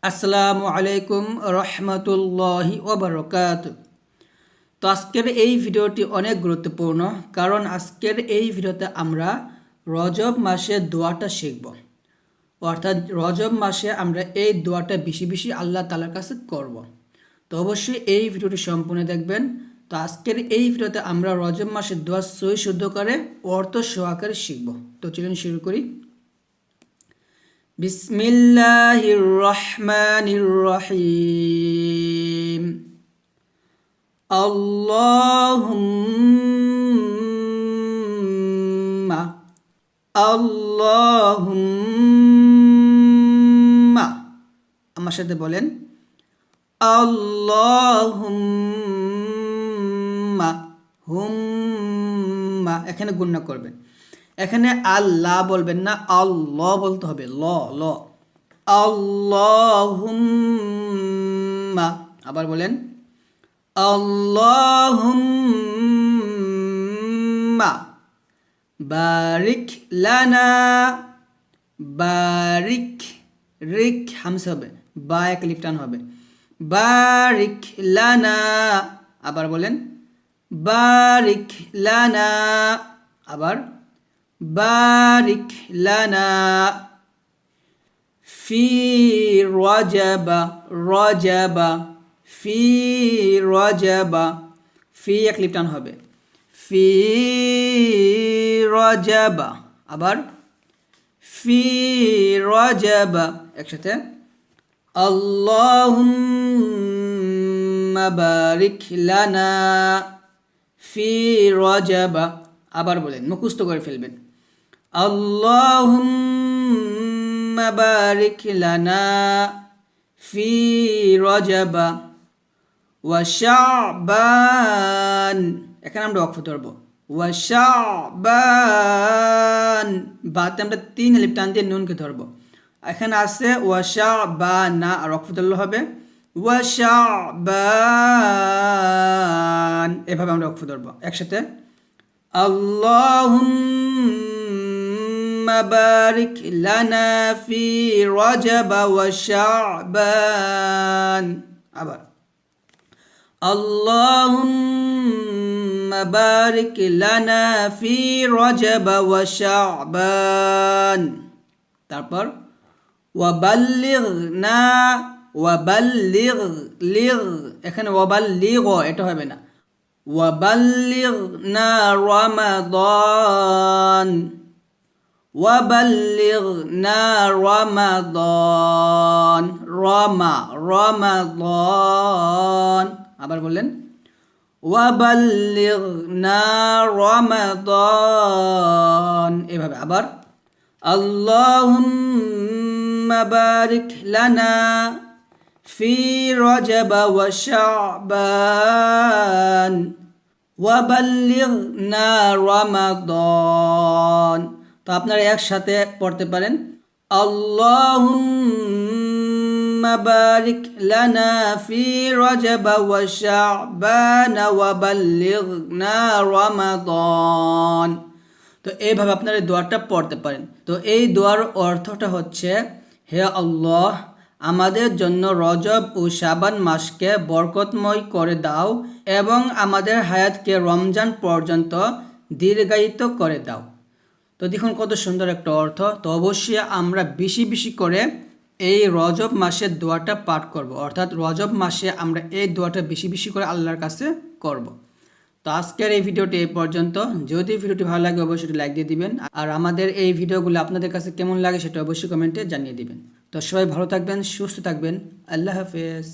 আসসালামু আলাইকুম রহমতুল্লাহি ওবারাকাতুহু। তো আজকের এই ভিডিওটি অনেক গুরুত্বপূর্ণ, কারণ আজকের এই ভিডিওতে আমরা রজব মাসের দোয়াটা শিখব। অর্থাৎ রজব মাসে আমরা এই দোয়াটা বেশি বেশি আল্লাহ তাআলার কাছে করব। তো অবশ্যই এই ভিডিওটি সম্পূর্ণ দেখবেন। তো আজকের এই ভিডিওতে আমরা রজব মাসের দোয়া সহি শুদ্ধ করে অর্থ সহকারে শিখব। তো চলুন শুরু করি। বিসমিল্লাহির রহমানির রহিম। আল্লাহুম্মা আল্লাহুম্মা, আমার সাথে বলেন আল্লাহুম্মা। হুম্মা এখানে গুণনা করবেন। এখানে আল্লাহ বলবেন না, আল্লাহ বলতে হবে। ল ল আল্লাহুম্মা। আবার বলেন আল্লাহুম্মা বারিক লানা। বারিক, রিক হামসা হবে, বা এক লিফটান হবে। বারিক লানা। আবার বলেন বারিক লানা। আবার বারিক লানা ফি রজবা। রজবা, ফি রজবা, ফি এক লিপটান হবে। ফি রজবা। আবার ফি রজবা একসাথে। আল্লাহুম্মা বারিক লানা ফি রজবা। আবার বলেন, মুখস্থ করে ফেলবেন। আল্লাহুম্মা বারিক লানা ফি রজবা ওয়া শাবান। এখানে আমরা ওয়াকফ ধরব। ওয়া শাবান, বাতে আমরা 3 আলিফ টান দিয়ে নুনকে ধরব। এখানে আছে ওয়া শাবানা, আর ওয়াকফ ধরলে হবে ওয়া শাবান। এভাবে আমরা ওয়াকফ ধরব একসাথে। আল্লাহুম্মা বারিক লানা ফি রজব ওয়া শাবান। আবার আল্লাহুম্মা বারিক লানা ফি রজব ওয়া শাবান। তারপর ওয়া বাল্লিগনা। ওয়া বাল্লিগ, লিগ এখানে ওয়া বাল্লিগ এটা হবে না। وبلغنا رمضان. وبلغنا رمضان. رمضان আবার বললেন وبلغنا رمضان। এভাবে আবার اللهم بارك لنا في رجب وشعبان وبلغنا رمضان। তো আপনারা একসাথে পড়তে পারেন اللهم بارك لنا في رجب وشعبان وبلغنا رمضان। তো এইভাবে আপনারা এই দোয়াটা পড়তে পারেন। তো এই দোয়ার অর্থটা হচ্ছে, হে আল্লাহ, আমাদের জন্য রজব ও শাবান মাসকে বরকতময় করে দাও এবং আমাদের হায়াতকে রমজান পর্যন্ত দীর্ঘায়িত করে দাও। তো দেখুন কত সুন্দর একটা অর্থ। তো অবশ্যই আমরা বেশি বেশি করে এই রজব মাসের দোয়াটা পাঠ করব। অর্থাৎ রজব মাসে আমরা এই দোয়াটা বেশি বেশি করে আল্লাহর কাছে করব। তো আজকের এই ভিডিওটি এই পর্যন্ত। যদি ভিডিওটি ভালো লাগে অবশ্যই লাইক দিয়ে দিবেন, আর আমাদের এই ভিডিওগুলো আপনাদের কাছে কেমন লাগে সেটা অবশ্যই কমেন্টে জানিয়ে দিবেন। তো সবাই ভালো থাকবেন, সুস্থ থাকবেন। আল্লাহ হাফেজ।